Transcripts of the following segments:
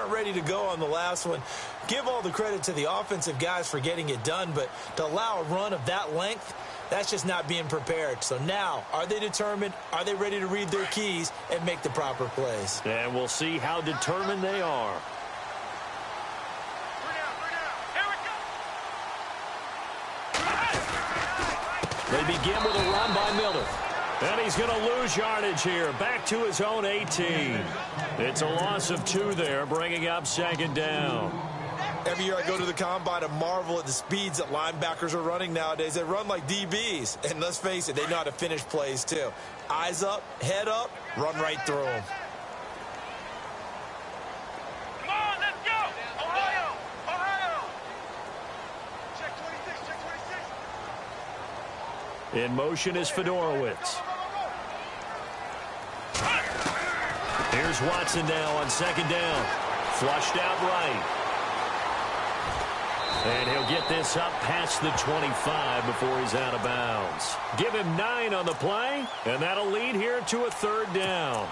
weren't ready to go on the last one. Give all the credit to the offensive guys for getting it done, but to allow a run of that length, that's just not being prepared. So now, are they determined? Are they ready to read their keys and make the proper plays? And we'll see how determined they are. They begin with a run by Miller. And he's going to lose yardage here. Back to his own 18. It's a loss of 2 there, bringing up second down. Every year I go to the combine and marvel at the speeds that linebackers are running nowadays. They run like DBs. And let's face it, they know how to finish plays too. Eyes up, head up, run right through them. Come on, let's go! Ohio! Ohio! Check 26, check 26. In motion is Fedorowicz. Here's Watson now on second down. Flushed out right. And he'll get this up past the 25 before he's out of bounds. Give him 9 on the play, and that'll lead here to a third down.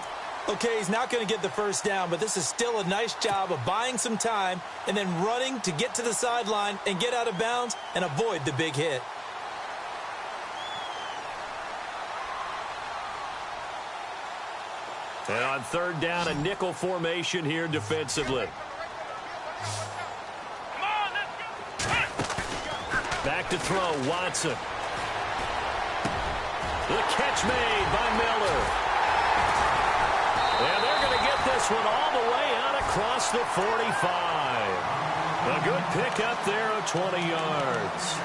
Okay, he's not going to get the first down, but this is still a nice job of buying some time and then running to get to the sideline and get out of bounds and avoid the big hit. And on third down, a nickel formation here defensively. Back to throw, Watson. The catch made by Miller. And they're going to get this one all the way out across the 45. A good pickup there of 20 yards.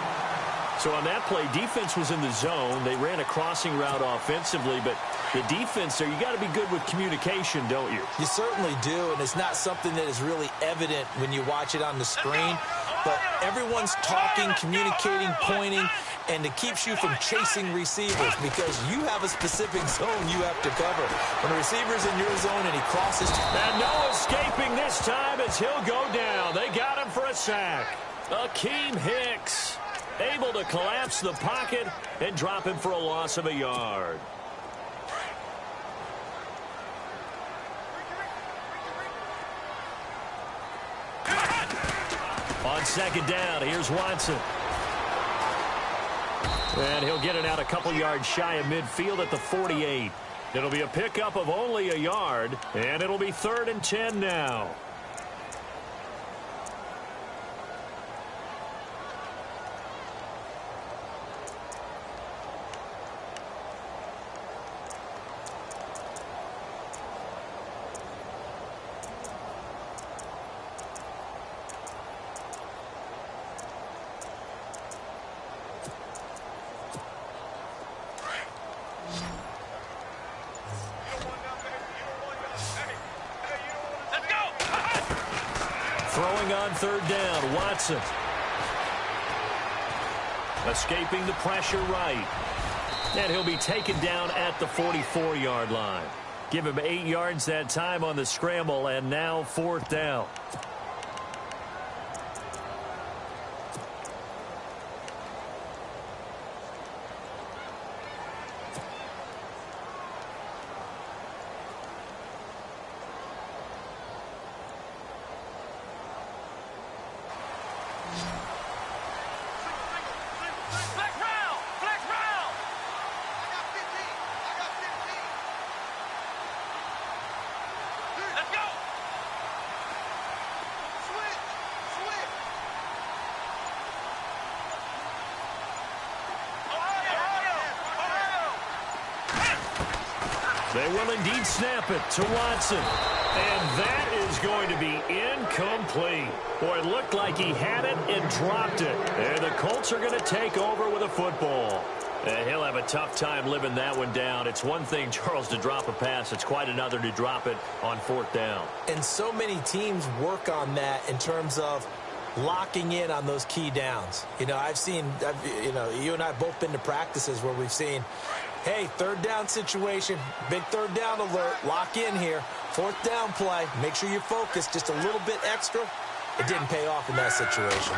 So on that play, defense was in the zone. They ran a crossing route offensively, but the defense there, you got to be good with communication, don't you? You certainly do, and it's not something that is really evident when you watch it on the screen. But everyone's talking, communicating, pointing, and it keeps you from chasing receivers because you have a specific zone you have to cover. When a receiver's in your zone and he crosses. And no escaping this time as he'll go down. They got him for a sack. Akeem Hicks able to collapse the pocket and drop him for a loss of a yard. On second down, here's Watson. And he'll get it out a couple yards shy of midfield at the 48. It'll be a pickup of only a yard, and it'll be 3rd and 10 now. Throwing on third down, Watson. Escaping the pressure right. And he'll be taken down at the 44-yard line. Give him 8 yards that time on the scramble, and now 4th down. They will indeed snap it to Watson. And that is going to be incomplete. Boy, it looked like he had it and dropped it. And the Colts are going to take over with a football. And he'll have a tough time living that one down. It's one thing, Charles, to drop a pass. It's quite another to drop it on 4th down. And so many teams work on that in terms of locking in on those key downs. You know, you and I have both been to practices where we've seen, hey, 3rd down situation, big 3rd down alert, lock in here. 4th down play, make sure you focus just a little bit extra. It didn't pay off in that situation.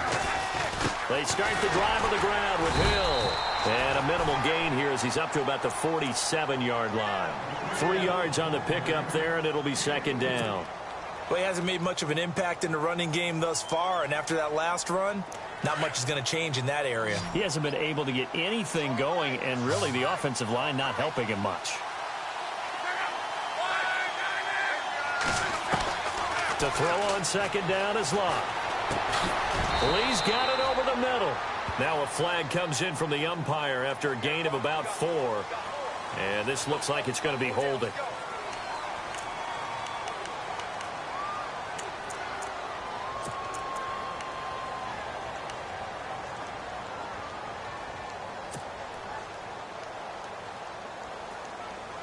They start the drive on the ground with Hill. And a minimal gain here as he's up to about the 47-yard line. 3 yards on the pickup there, and it'll be 2nd down. Well, he hasn't made much of an impact in the running game thus far, and after that last run, not much is going to change in that area. He hasn't been able to get anything going, and really the offensive line not helping him much. To throw on second down is Locke. Lee's got it over the middle. Now a flag comes in from the umpire after a gain of about 4. And this looks like it's going to be holding.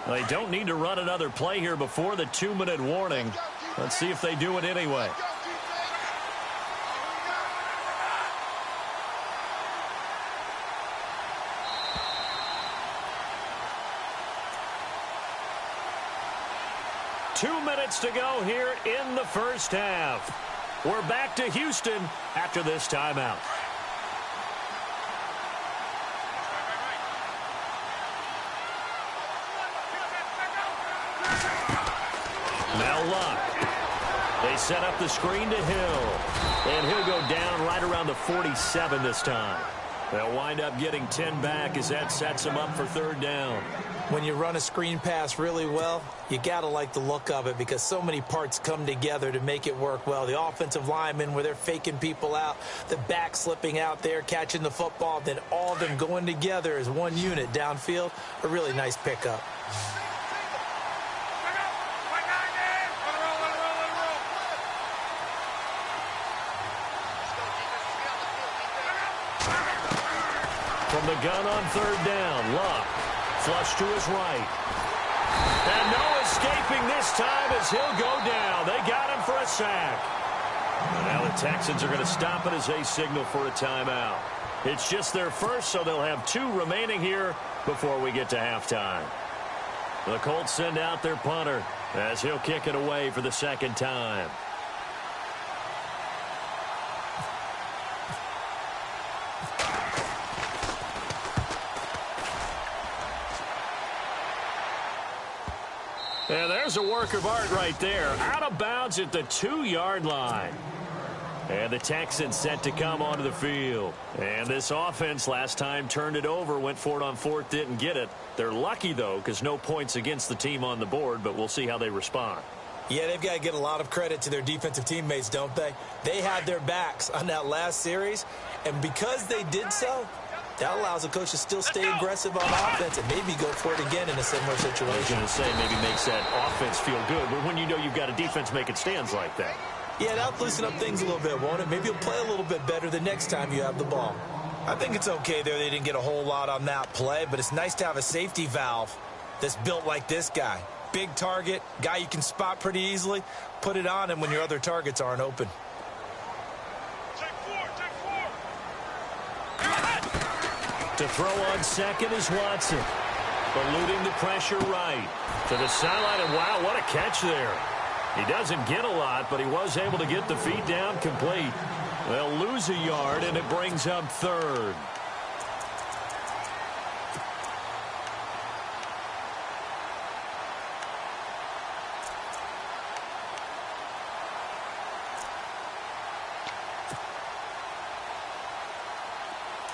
They don't need to run another play here before the 2-minute warning. Let's see if they do it anyway. Two minutes to go here in the first half. We're back to Houston after this timeout. Now Locke. They set up the screen to Hill. And he'll go down right around the 47 this time. They'll wind up getting 10 back as that sets them up for third down. When you run a screen pass really well, you got to like the look of it because so many parts come together to make it work well. The offensive linemen, where they're faking people out, the back slipping out there, catching the football, then all of them going together as one unit downfield. A really nice pickup. From the gun on third down, Locke. Flush to his right. And no escaping this time as he'll go down. They got him for a sack. And now the Texans are going to stop it as they signal for a timeout. It's just their first, so they'll have 2 remaining here before we get to halftime. The Colts send out their punter as he'll kick it away for the second time. And there's a work of art right there. Out of bounds at the 2-yard line. And the Texans set to come onto the field. And this offense last time turned it over, went for it on 4th, didn't get it. They're lucky, though, because no points against the team on the board, but we'll see how they respond. Yeah, they've got to get a lot of credit to their defensive teammates, don't they? They had their backs on that last series, and because they did so, that allows the coach to still stay aggressive on offense and maybe go for it again in a similar situation. I was going to say maybe makes that offense feel good, but when you know you've got a defense making stands like that. Yeah, that'll loosen up things a little bit, won't it? Maybe you'll play a little bit better the next time you have the ball. I think it's okay there. They didn't get a whole lot on that play, but it's nice to have a safety valve that's built like this guy. Big target, guy you can spot pretty easily. Put it on him when your other targets aren't open. To throw on second is Watson. Eluding the pressure right. To the sideline, and wow, what a catch there. He doesn't get a lot, but he was able to get the feet down complete. They'll lose a yard, and it brings up third.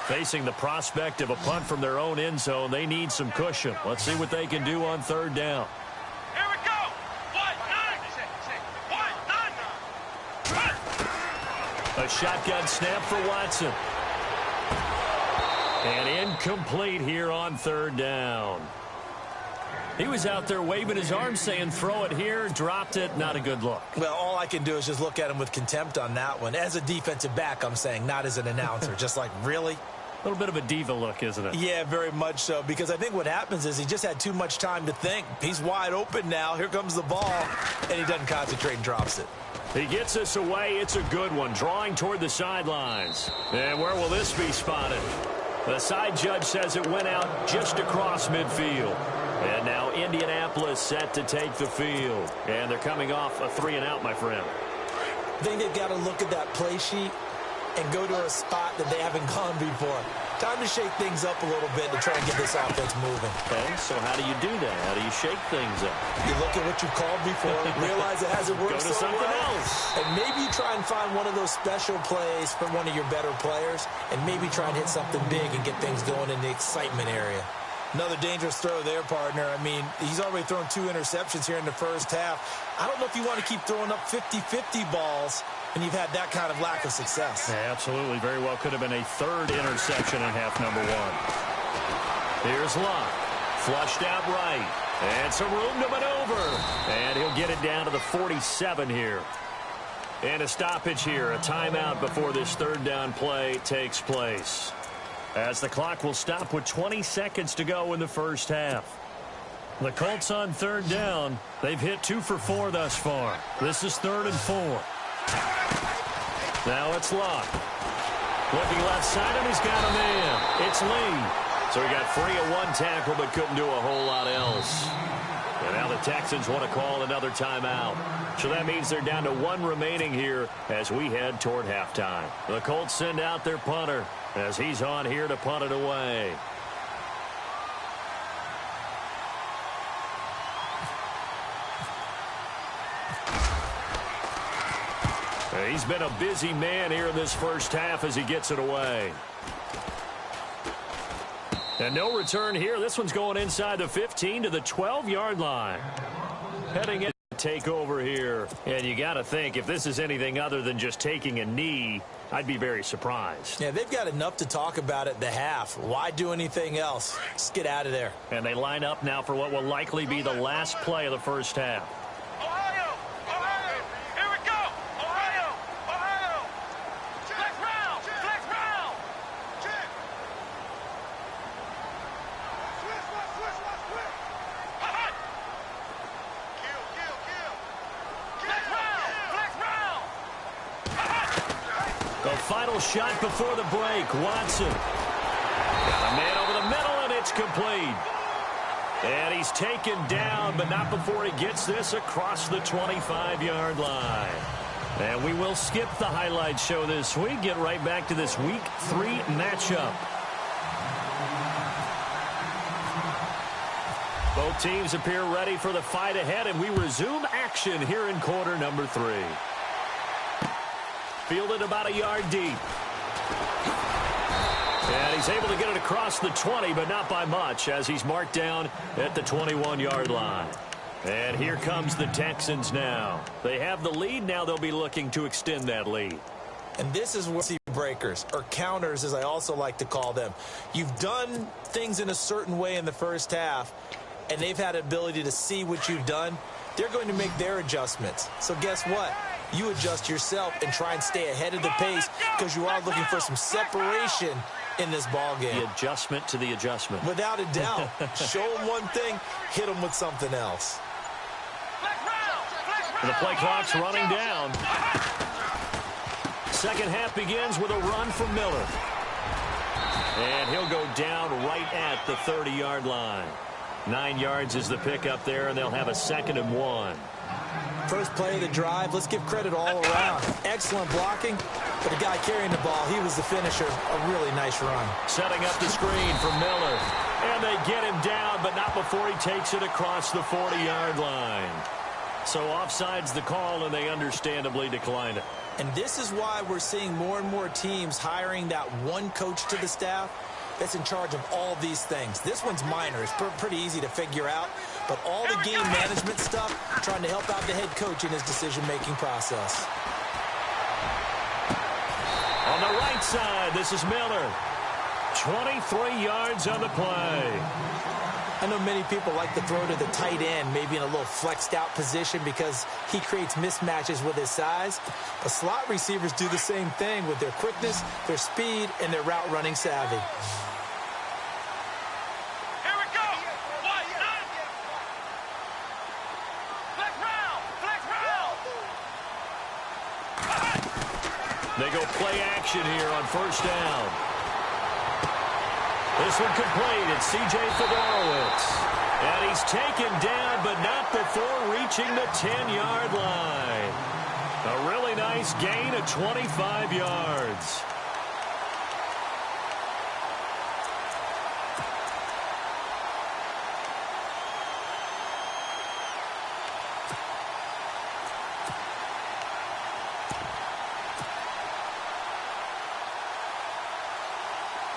Facing the prospect of a punt from their own end zone, they need some cushion. Let's see what they can do on third down. Here we go. 1-9. A shotgun snap for Watson. And incomplete here on third down. He was out there waving his arms saying throw it here, dropped it, not a good look. Well, all I can do is just look at him with contempt on that one. As a defensive back, I'm saying, not as an announcer. Just like, really? A little bit of a diva look, isn't it? Yeah, very much so, because I think what happens is he just had too much time to think. He's wide open now. Here comes the ball, and he doesn't concentrate and drops it. He gets us away. It's a good one, drawing toward the sidelines. And where will this be spotted? The side judge says it went out just across midfield. And now Indianapolis set to take the field. And they're coming off a 3-and-out, my friend. I think they've got to look at that play sheet and go to a spot that they haven't gone before. Time to shake things up a little bit to try and get this offense moving. Okay, so how do you do that? How do you shake things up? You look at what you called before, realize it hasn't worked Go to so something well, else. and maybe you try and find one of those special plays from one of your better players, and maybe try and hit something big and get things going in the excitement area. Another dangerous throw there, partner. I mean, he's already thrown 2 interceptions here in the first half. I don't know if you want to keep throwing up 50-50 balls and you've had that kind of lack of success. Yeah, absolutely. Very well could have been a 3rd interception in half number 1. Here's Locke. Flushed out right. And some room to maneuver. And he'll get it down to the 47 here. And a stoppage here. A timeout before this 3rd down play takes place. As the clock will stop with 20 seconds to go in the first half. The Colts on 3rd down. They've hit 2 for 4 thus far. This is 3rd and 4. Now it's Locke. Looking left side, and he's got a man. It's Lee. So he got free of 1 tackle, but couldn't do a whole lot else. And now the Texans want to call another timeout. So that means they're down to 1 remaining here as we head toward halftime. The Colts send out their punter as he's on here to punt it away. He's been a busy man here in this first half as he gets it away. And no return here. This one's going inside the 15 to the 12-yard line. Heading in to take over here. And you got to think, if this is anything other than just taking a knee, I'd be very surprised. Yeah, they've got enough to talk about at the half. Why do anything else? Just get out of there. And they line up now for what will likely be the last play of the first half. Final shot before the break. Watson. Got a man over the middle, and it's complete. And he's taken down, but not before he gets this across the 25-yard line. And we will skip the highlight show this week. Get right back to this Week 3 matchup. Both teams appear ready for the fight ahead, and we resume action here in quarter number 3. Fielded about a yard deep. And he's able to get it across the 20, but not by much, as he's marked down at the 21-yard line. And here comes the Texans now. They have the lead. Now they'll be looking to extend that lead. And this is where breakers, or counters, as I also like to call them. You've done things in a certain way in the first half, and they've had the ability to see what you've done. They're going to make their adjustments. So guess what? You adjust yourself and try and stay ahead of the pace because you are looking for some separation in this ball game. The adjustment to the adjustment. Without a doubt. Show them one thing, hit them with something else. The play clock's running down. Second half begins with a run from Miller. And he'll go down right at the 30-yard line. 9 yards is the pickup there, and they'll have a 2nd and 1. First play of the drive, let's give credit all around. Excellent blocking, but the guy carrying the ball, he was the finisher. A really nice run. Setting up the screen for Miller. And they get him down, but not before he takes it across the 40-yard line. So offside's the call, and they understandably declined it. And this is why we're seeing more and more teams hiring that one coach to the staff that's in charge of all these things. This one's minor. It's pretty easy to figure out. But all the game management stuff, trying to help out the head coach in his decision-making process. On the right side, this is Miller. 23 yards on the play. I know many people like to throw to the tight end, maybe in a little flexed out position because he creates mismatches with his size. But slot receivers do the same thing with their quickness, their speed, and their route running savvy. They go play action here on first down. This one complete. It's C.J. Fedorowicz. And he's taken down, but not before reaching the 10-yard line. A really nice gain of 25 yards.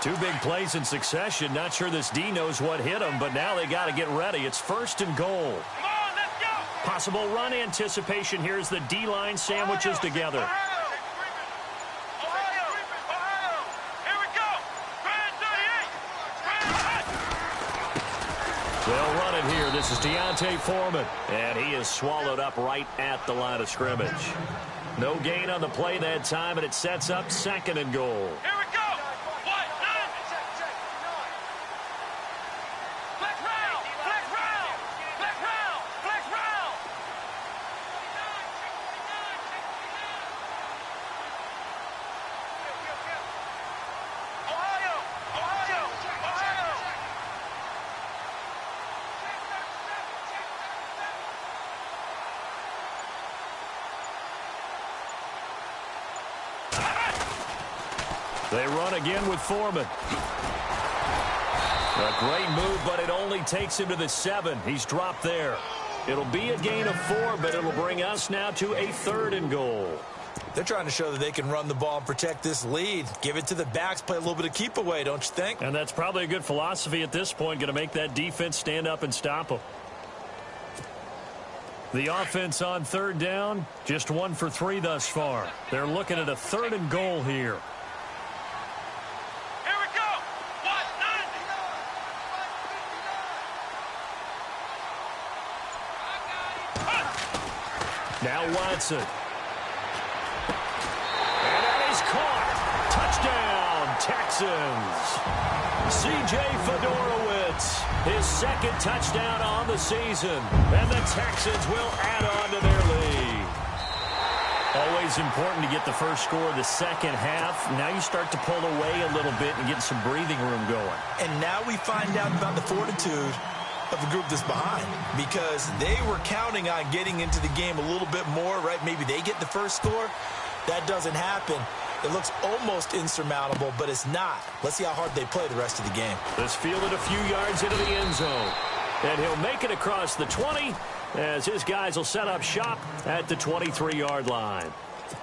Two big plays in succession. Not sure this D knows what hit him, but now they got to get ready. It's 1st and goal. Come on, let's go. Possible run anticipation. Here's the D-line sandwiches together. Ohio. Here we go. Grand 38. They'll run it here. This is Deontay Foreman, and he is swallowed up right at the line of scrimmage. No gain on the play that time, and it sets up 2nd and goal. Here we go. What? Flex round. Flex round. Flex round. Flex round. Ohio. Ohio. Ohio. They run again with Foreman. A great move, but it only takes him to the 7. He's dropped there. It'll be a gain of 4, but it'll bring us now to a 3rd and goal. They're trying to show that they can run the ball and protect this lead. Give it to the backs, play a little bit of keep away, don't you think? And that's probably a good philosophy at this point, going to make that defense stand up and stop them. The offense on 3rd down, just 1 for 3 thus far. They're looking at a 3rd and goal here. Here we go. What? Now Watson. And that is caught. Touchdown, Texans. C.J. Fedorowicz, his 2nd touchdown on the season. And the Texans will add on to their lead. Always important to get the first score of the second half. Now you start to pull away a little bit and get some breathing room going. And now we find out about the fortitude of the group that's behind, because they were counting on getting into the game a little bit more, right? Maybe they get the first score. That doesn't happen. It looks almost insurmountable, but it's not. Let's see how hard they play the rest of the game. Let's field it a few yards into the end zone. And he'll make it across the 20 as his guys will set up shop at the 23-yard line.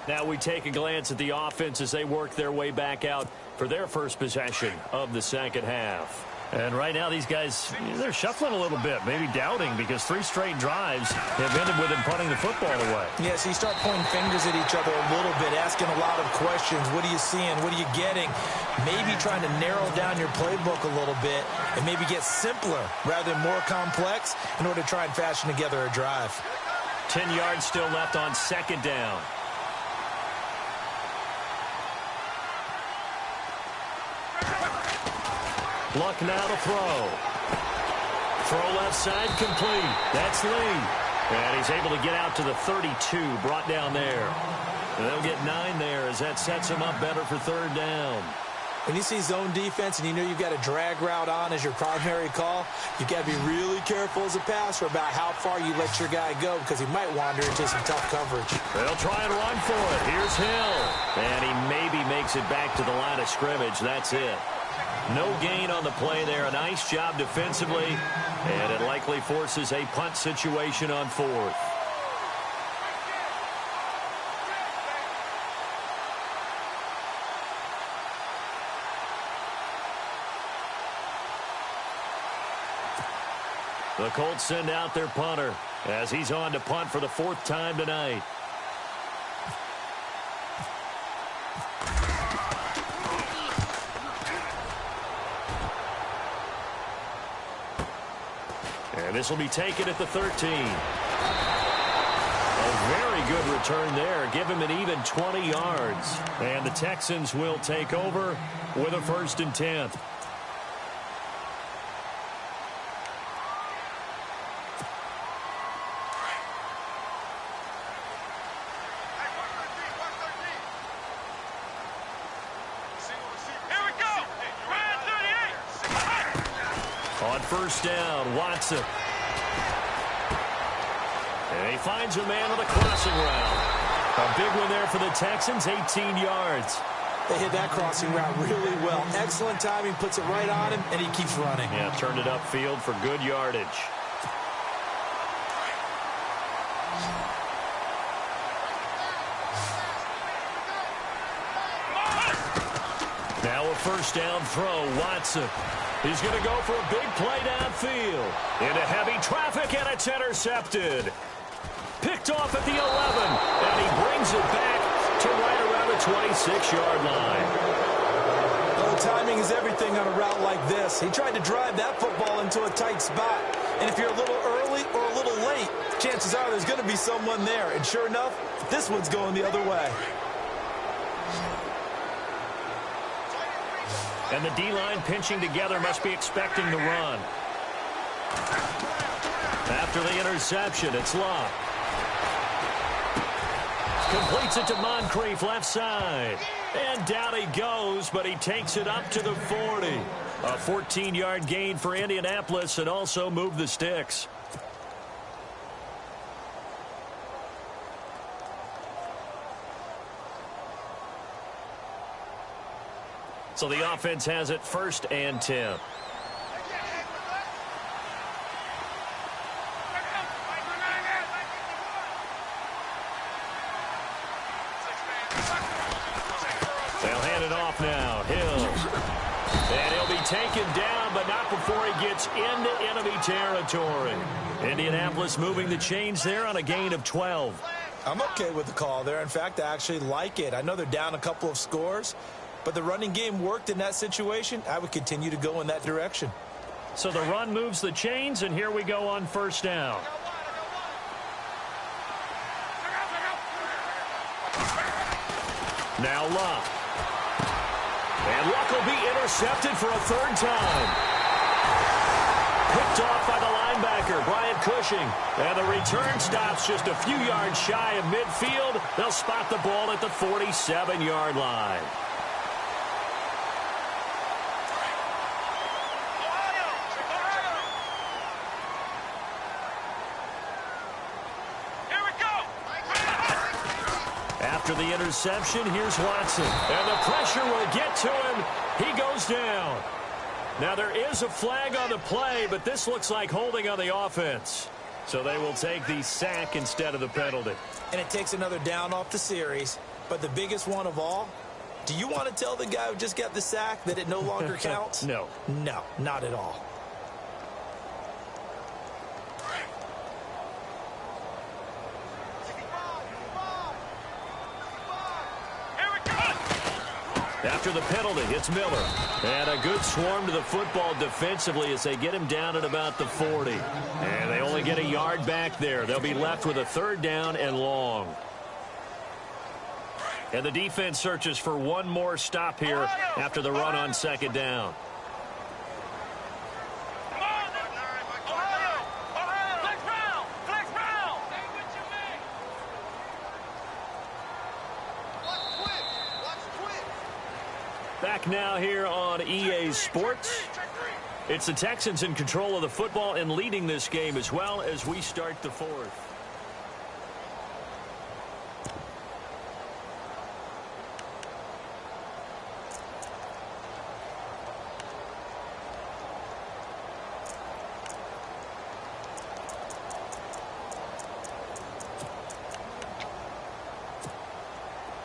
Now we take a glance at the offense as they work their way back out for their first possession of the second half. And right now these guys, they're shuffling a little bit, maybe doubting, because 3 straight drives have ended with them punting the football away. Yeah, so you start pointing fingers at each other a little bit, asking a lot of questions. What are you seeing? What are you getting? Maybe trying to narrow down your playbook a little bit and maybe get simpler rather than more complex in order to try and fashion together a drive. 10 yards still left on 2nd down. Luck now to throw. Throw left side complete. That's Lee. And he's able to get out to the 32, brought down there. And they'll get 9 there as that sets him up better for 3rd down. When you see zone defense and you know you've got a drag route on as your primary call, you've got to be really careful as a passer about how far you let your guy go, because he might wander into some tough coverage. They'll try and run for it. Here's Hill. And he maybe makes it back to the line of scrimmage. That's it. No gain on the play there. A nice job defensively. And it likely forces a punt situation on 4th. The Colts send out their punter as he's on to punt for the 4th time tonight. And this will be taken at the 13. A very good return there. Give him an even 20 yards. And the Texans will take over with a 1st and 10. On 1st down, Watson. And he finds a man on the crossing route. A big one there for the Texans, 18 yards. They hit that crossing route really well. Excellent timing, puts it right on him, and he keeps running. Yeah, turned it upfield for good yardage. Now a first down throw, Watson. He's going to go for a big play downfield. Into heavy traffic, and it's intercepted. Picked off at the 11, and he brings it back to right around the 26-yard line. Well, timing is everything on a route like this. He tried to drive that football into a tight spot. And if you're a little early or a little late, chances are there's going to be someone there. And sure enough, this one's going the other way. And the D-line pinching together must be expecting the run. After the interception, it's Locke. Completes it to Moncrief, left side. And down he goes, but he takes it up to the 40. A 14-yard gain for Indianapolis and also moved the sticks. So the offense has it 1st and 10. They'll hand it off now. Hill. And he'll be taken down, but not before he gets into enemy territory. Indianapolis moving the chains there on a gain of 12. I'm okay with the call there. In fact, I actually like it. I know they're down a couple of scores, but the running game worked in that situation. I would continue to go in that direction. So the run moves the chains, and here we go on 1st down. Now Luck. And Luck will be intercepted for a 3rd time. Picked off by the linebacker, Brian Cushing. And the return stops just a few yards shy of midfield. They'll spot the ball at the 47-yard line. After the interception, here's Watson. And the pressure will get to him. He goes down. Now, there is a flag on the play, but this looks like holding on the offense. So they will take the sack instead of the penalty. And it takes another down off the series. But the biggest one of all, do you want to tell the guy who just got the sack that it no longer counts? No. No, not at all. After the penalty, it's Miller. And a good swarm to the football defensively as they get him down at about the 40. And they only get a yard back there. They'll be left with a 3rd down and long. And the defense searches for one more stop here after the run on 2nd down. Back now here on EA Sports. It's the Texans in control of the football and leading this game as well as we start the 4th.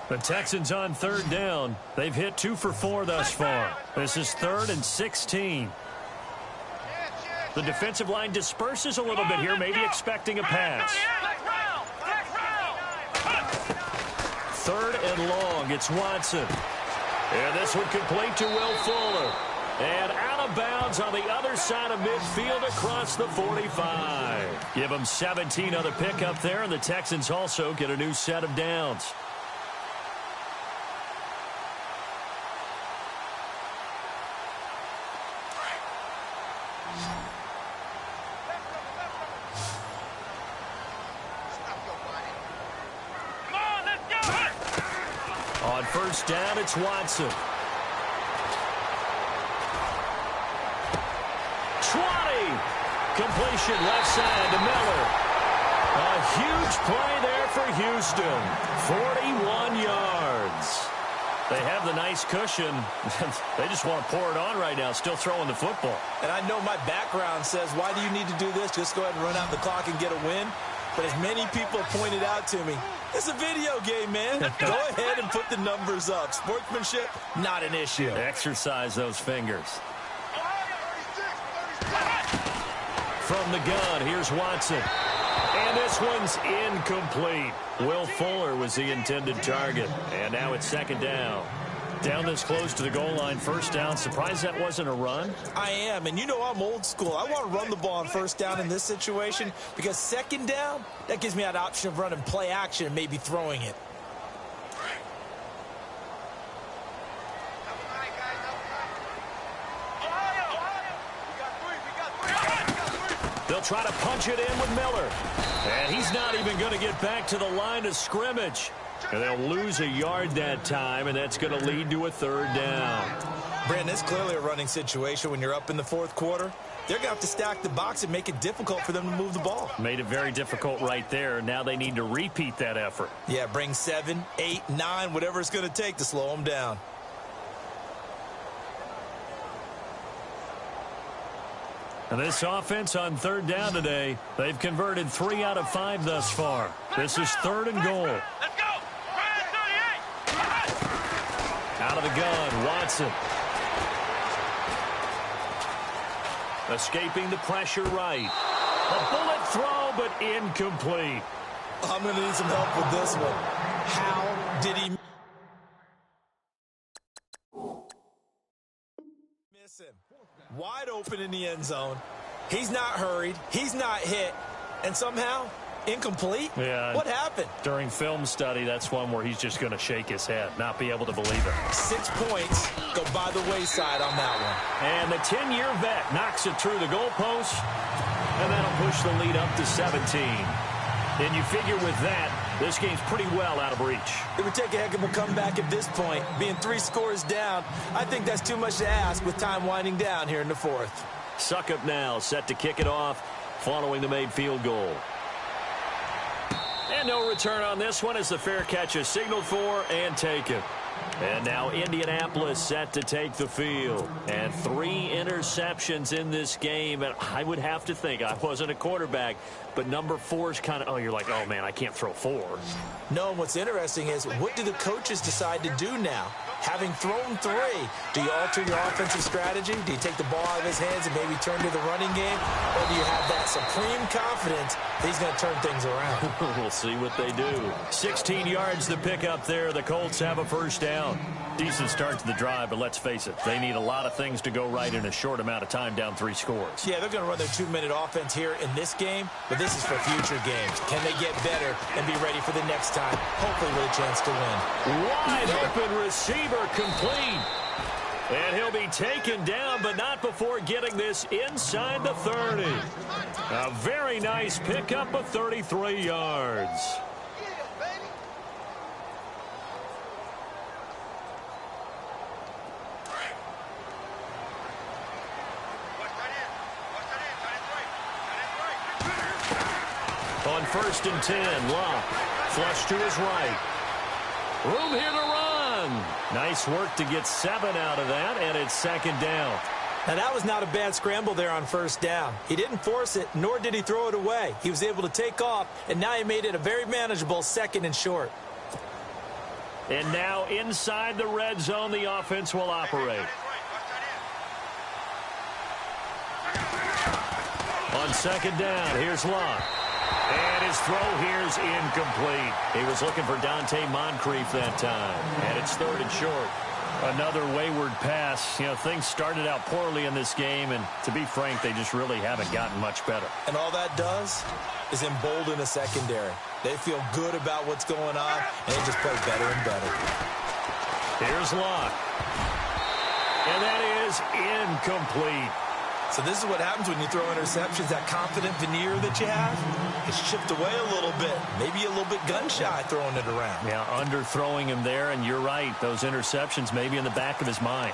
The Texans on 3rd down. They've hit 2 for 4 thus far. This is 3rd and 16. The defensive line disperses a little bit here, maybe expecting a pass. 3rd and long. It's Watson. And this one complete to Will Fuller. And out of bounds on the other side of midfield across the 45. Give them 17 on the pickup there, and the Texans also get a new set of downs. On 1st down, it's Watson. 20. Completion left side to Miller. A huge play there for Houston. 41 yards. They have the nice cushion. They just want to pour it on right now, still throwing the football. And I know my background says, why do you need to do this? Just go ahead and run out the clock and get a win. But as many people pointed out to me, it's a video game, man. Go ahead and put the numbers up. Sportsmanship, not an issue. Exercise those fingers. From the gun, here's Watson. And this one's incomplete. Will Fuller was the intended target. And now it's second down. Down this close to the goal line, first down. Surprised that wasn't a run? I am, and you know I'm old school. I want to run the ball on first down in this situation because second down, that gives me that option of running play action and maybe throwing it. They'll try to punch it in with Miller. And he's not even going to get back to the line of scrimmage. And they'll lose a yard that time, and that's going to lead to a third down. Brandon, it's clearly a running situation when you're up in the fourth quarter. They're going to have to stack the box and make it difficult for them to move the ball. Made it very difficult right there. Now they need to repeat that effort. Yeah, bring 7, 8, 9, whatever it's going to take to slow them down. And this offense on third down today, they've converted 3 out of 5 thus far. This is third and goal. Let's go. Out of the gun, Watson. Escaping the pressure right. A bullet throw, but incomplete. I'm going to need some help with this one. How did he miss him? Wide open in the end zone. He's not hurried. He's not hit. And somehow, incomplete? Yeah. What happened? During film study, that's one where he's just going to shake his head, not be able to believe it. 6 points go by the wayside on that one. And the 10-year vet knocks it through the goalpost, and that'll push the lead up to 17. And you figure with that, this game's pretty well out of reach. It would take a heck of a comeback at this point. Being 3 scores down, I think that's too much to ask with time winding down here in the fourth. Suckup now, set to kick it off, following the made field goal. And no return on this one as the fair catch is signaled for and taken. And now Indianapolis set to take the field. And 3 interceptions in this game. And I would have to think, I wasn't a quarterback, but number 4 is kind of, oh, you're like, oh, man, I can't throw 4. No, what's interesting is what do the coaches decide to do now? Having thrown 3, do you alter your offensive strategy? Do you take the ball out of his hands and maybe turn to the running game? Or do you have that supreme confidence that he's going to turn things around? We'll see what they do. 16 yards to pick up there. The Colts have a first down. Decent start to the drive, but let's face it, they need a lot of things to go right in a short amount of time down 3 scores. Yeah, they're going to run their 2-minute offense here in this game, but this is for future games. Can they get better and be ready for the next time, hopefully with a chance to win? Wide open receiver complete. And he'll be taken down, but not before getting this inside the 30. A very nice pickup of 33 yards. On 1st and 10, Locke. Flush to his right. Room here to run. Nice work to get 7 out of that, and it's second down. Now, that was not a bad scramble there on first down. He didn't force it, nor did he throw it away. He was able to take off, and now he made it a very manageable 2nd and short. And now inside the red zone, the offense will operate. On 2nd down, here's Locke. And his throw here's incomplete. He was looking for Dante Moncrief that time. And it's 3rd and short. Another wayward pass. You know, things started out poorly in this game, and to be frank, they just really haven't gotten much better. And all that does is embolden the secondary. They feel good about what's going on, and they just play better and better. Here's Locke. And that is incomplete. So this is what happens when you throw interceptions. That confident veneer that you have, it's chipped away a little bit. Maybe a little bit gun-shy throwing it around. Yeah, underthrowing him there, and you're right. Those interceptions may be in the back of his mind.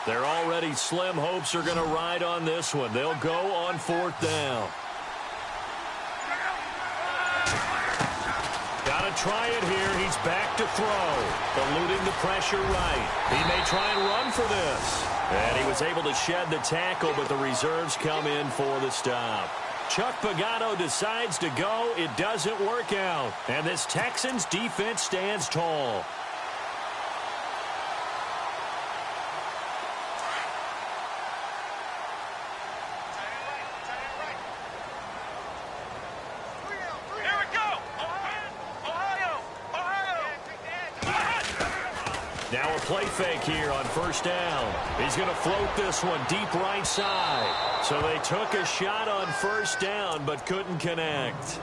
Their already slim hopes are going to ride on this one. They'll go on 4th down. Got a to try it here. He's back to throw. Eluding the pressure right. He may try and run for this. And he was able to shed the tackle, but the reserves come in for the stop. Chuck Pagano decides to go. It doesn't work out. And this Texans defense stands tall. Now a play fake here on first down. He's going to float this one deep right side. So they took a shot on first down but couldn't connect.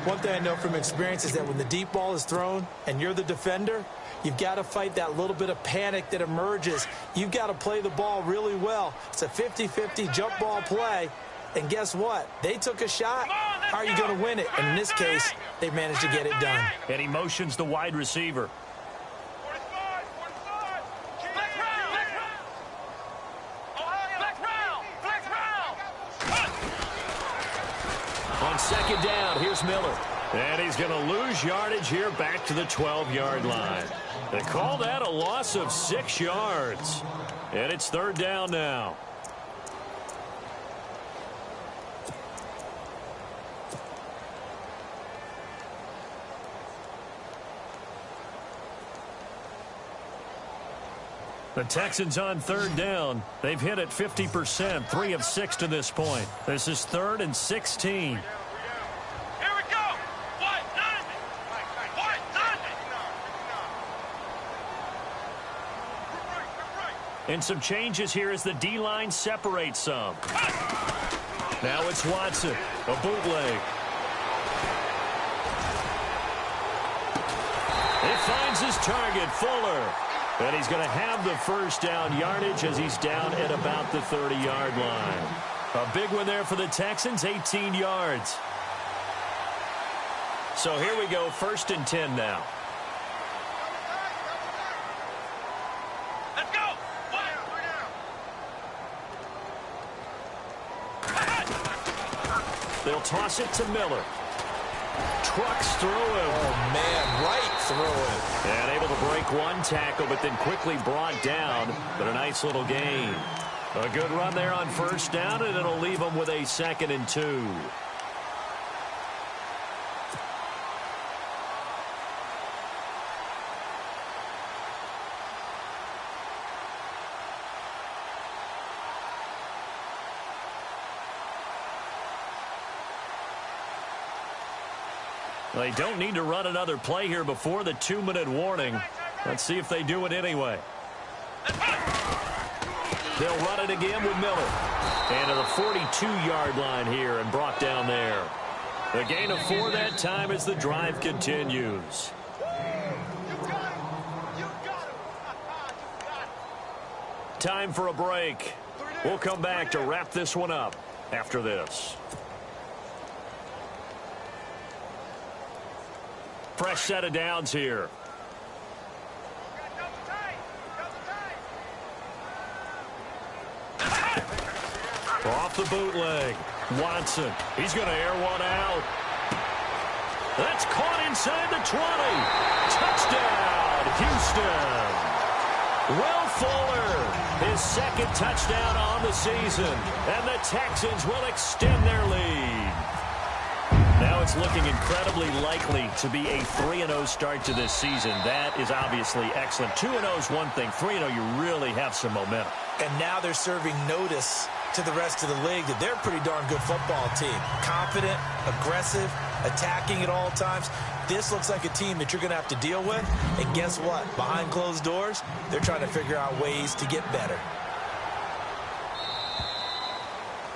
One thing I know from experience is that when the deep ball is thrown and you're the defender, you've got to fight that little bit of panic that emerges. You've got to play the ball really well. It's a 50-50 jump ball play. And guess what? They took a shot. How are you going to win it? And in this case, they managed to get it done. And he motions the wide receiver. On second down, here's Miller. And he's going to lose yardage here back to the 12-yard line. They call that a loss of 6 yards. And it's third down now. The Texans on third down. They've hit it 50%, 3 of 6 to this point. This is 3rd and 16. Here we go. What? What? And some changes here as the D-line separates some. Now it's Watson, a bootleg. It finds his target, Fuller. And he's going to have the first down yardage as he's down at about the 30-yard line. A big one there for the Texans, 18 yards. So here we go, 1st and 10 now. Let's go. They'll toss it to Miller. Trucks through him. Oh, man, right through him. And able to break one tackle, but then quickly brought down. But a nice little gain. A good run there on first down, and it'll leave them with a 2nd and 2. They don't need to run another play here before the 2-minute warning. Let's see if they do it anyway. They'll run it again with Miller. And to the 42-yard line here and brought down there. The gain of 4 that time as the drive continues. Time for a break. We'll come back to wrap this one up after this. Fresh set of downs here. Off the bootleg. Watson. He's going to air one out. That's caught inside the 20. Touchdown, Houston. Will Fuller, his 2nd touchdown on the season. And the Texans will extend their lead. Now it's looking incredibly likely to be a 3-0 start to this season. That is obviously excellent. 2-0 is one thing. 3-0, you really have some momentum. And now they're serving notice to the rest of the league that they're a pretty darn good football team. Confident, aggressive, attacking at all times. This looks like a team that you're going to have to deal with. And guess what? Behind closed doors, they're trying to figure out ways to get better.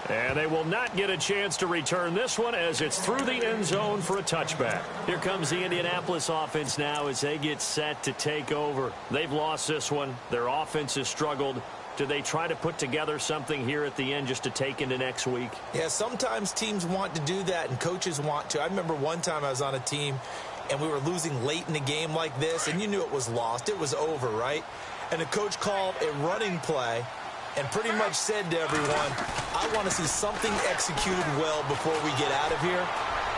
And they will not get a chance to return this one as it's through the end zone for a touchback. Here comes the Indianapolis offense now as they get set to take over. They've lost this one. Their offense has struggled. Do they try to put together something here at the end just to take into next week? Yeah, sometimes teams want to do that and coaches want to. I remember one time I was on a team and we were losing late in the game like this, and you knew it was lost. It was over, right? And the coach called a running play and pretty much said to everyone, I want to see something executed well before we get out of here.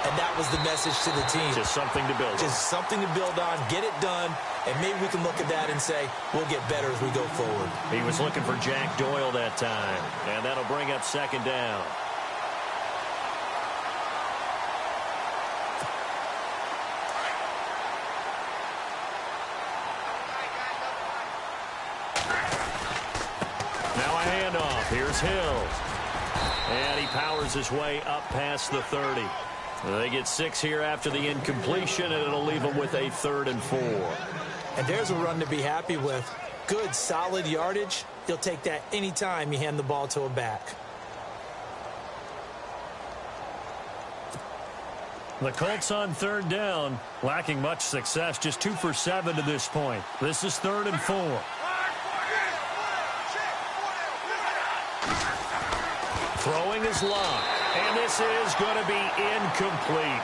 And that was the message to the team. Just something to build on. Just something to build on, get it done, and maybe we can look at that and say, we'll get better as we go forward. He was looking for Jack Doyle that time, and that'll bring up second down. Now a handoff. Here's Hill. And he powers his way up past the 30. They get 6 here after the incompletion, and it'll leave them with a 3rd and 4. And there's a run to be happy with. Good, solid yardage. You'll take that anytime you hand the ball to a back. The Colts on 3rd down, lacking much success, just 2 for 7 to this point. This is 3rd and 4. Throwing is locked, and this is going to be incomplete.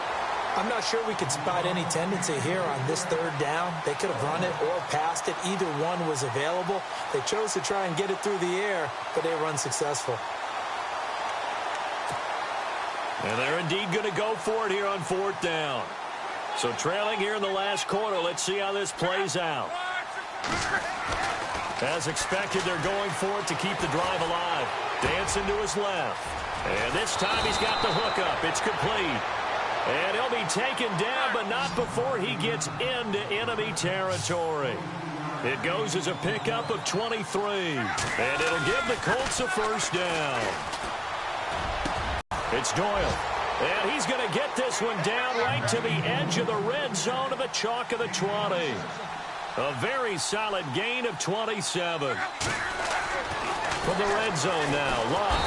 I'm not sure we could spot any tendency here on this 3rd down. They could have run it or passed it. Either one was available. They chose to try and get it through the air, but they were unsuccessful. And they're indeed going to go for it here on 4th down. So trailing here in the last quarter, let's see how this plays out. As expected, they're going for it to keep the drive alive. Dancing to his left. And this time he's got the hook up. It's complete. And he'll be taken down, but not before he gets into enemy territory. It goes as a pickup of 23. And it'll give the Colts a 1st down. It's Doyle. And he's going to get this one down right to the edge of the red zone of the chalk of the 20. A very solid gain of 27. From the red zone now, Love.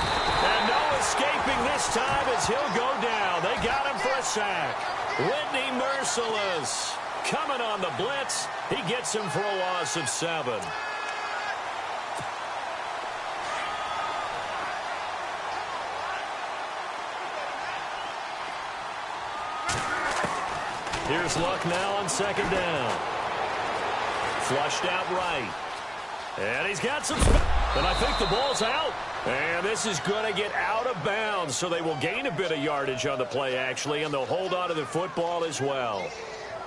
And no escaping this time as he'll go down. They got him for a sack. Whitney Merciless coming on the blitz. He gets him for a loss of 7. Here's Luck now on 2nd down. Flushed out right. And he's got some... And I think the ball's out. And this is going to get out of bounds, so they will gain a bit of yardage on the play, actually, and they'll hold on to the football as well.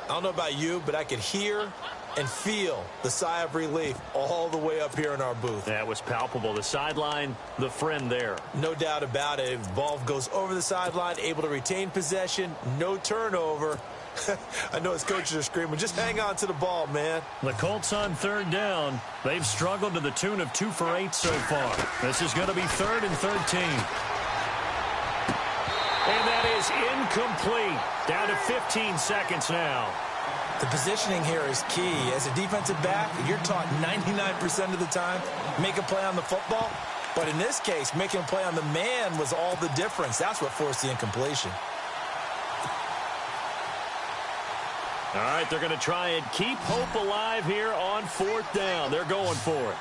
I don't know about you, but I could hear and feel the sigh of relief all the way up here in our booth. That was palpable. The sideline, the friend there. No doubt about it. If the ball goes over the sideline, able to retain possession, no turnover. I know his coaches are screaming, just hang on to the ball, man. The Colts on 3rd down. They've struggled to the tune of 2 for 8 so far. This is going to be 3rd and 13. And that is incomplete. Down to 15 seconds now. The positioning here is key. As a defensive back, you're taught 99% of the time, make a play on the football. But in this case, making a play on the man was all the difference. That's what forced the incompletion. All right, they're going to try and keep hope alive here on 4th down. They're going for it.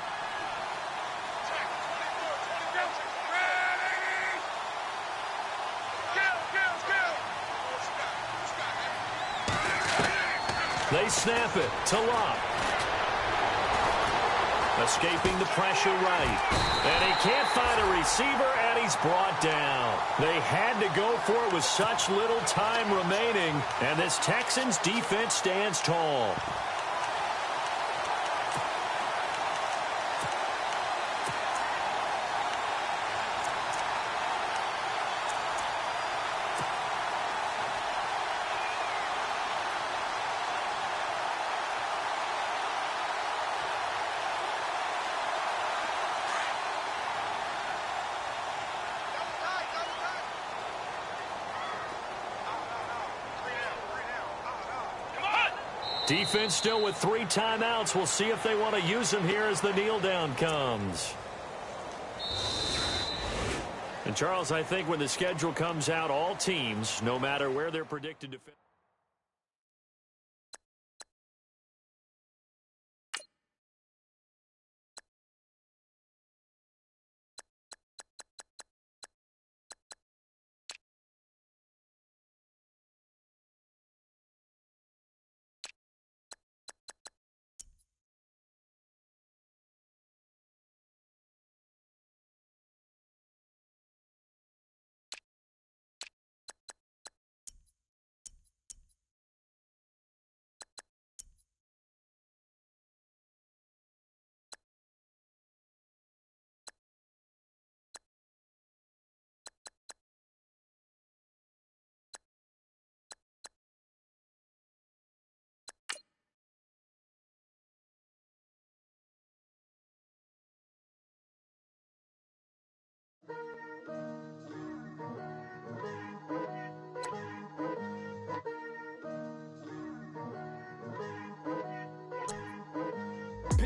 They snap it to Locke. Escaping the pressure right. And he can't find a receiver, and he's brought down. They had to go for it with such little time remaining, and this Texans defense stands tall. Defense still with 3 timeouts. We'll see if they want to use them here as the kneel down comes. And Charles, I think when the schedule comes out, all teams, no matter where they're predicted to finish.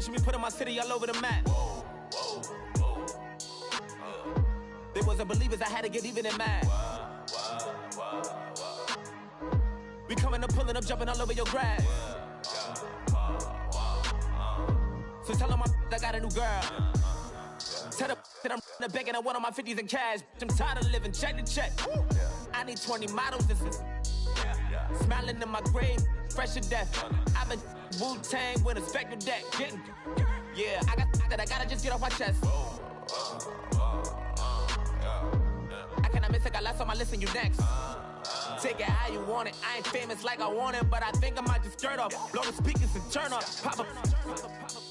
Watching me put my city all over the map. They wasn't believers, I had to get even and mad. We coming up, pulling up, jumping all over your grass. So tell them I got a new girl. Tell them that I'm in the bank and I want on my 50s in cash. I'm tired of living check to check. I need 20 models, this is smiling in my grave, fresh to death. I've been Wu-Tang with a spectral deck. Yeah, I got that, I gotta just get off my chest. I cannot miss it, got lots on my list and you next. Take it how you want it, I ain't famous like I want it, but I think I might just skirt off. Blow the speakers and turn up, pop up.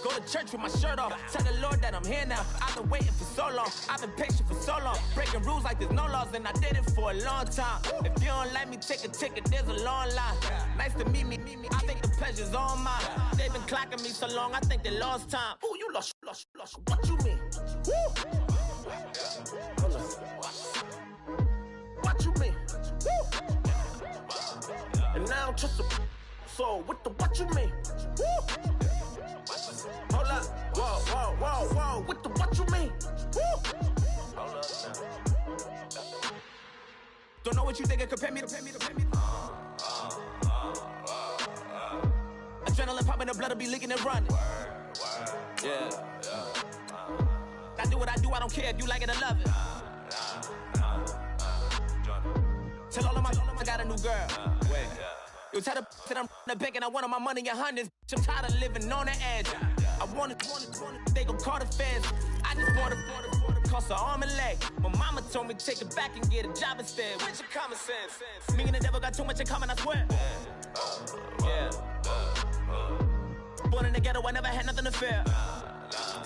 Go to church with my shirt off. Tell the Lord that I'm here now. I've been waiting for so long. I've been patient for so long. Breaking rules like there's no laws, and I did it for a long time. If you don't like me, take a ticket. There's a long line. Nice to meet me. I think the pleasure's all mine. They've been clocking me so long. I think they lost time. Ooh, you lost. What you mean? Woo. What you mean? Woo. And now I'm just a so what you mean? Woo. Hold up, whoa, what you mean? Woo. Hold up now. Don't know what you think, compare me to. Adrenaline popping, the blood will be leaking and running. Yeah. I do what I do, I don't care if you like it or love it. Tell all of my I got a new girl. Wait. You tell the that I'm in the bank and I want my money in hundreds. I'm tired of living on the edge. I want it, they gon' call the feds. I just want it, cost an arm and leg. My mama told me take it back and get a job instead. Where's your common sense? Me and the devil got too much in common, I swear. Yeah. Born in the ghetto, I never had nothing to fear.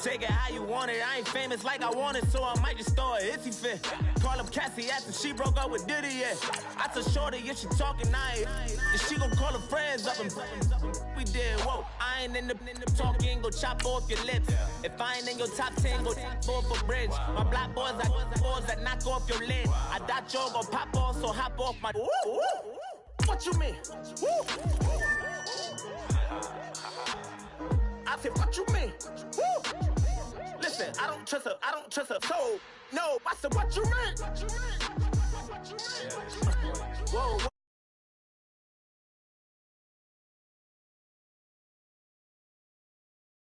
Take it how you want it, I ain't famous like I want it, so I might just throw a hissy fit. Call up Cassie after she broke up with Diddy, yeah. I told Shorty if she talking, and she gon' call her friends up and we did, whoa. I ain't in the talking, go chop off your lips. If I ain't in your top 10, go off a bridge. My black boys like boys that knock off your lid. I doubt y'all gon' pop off, so hop off my. What you mean? I said, what you mean? Woo! Listen, I don't trust her soul. No, I said, what you mean? Whoa.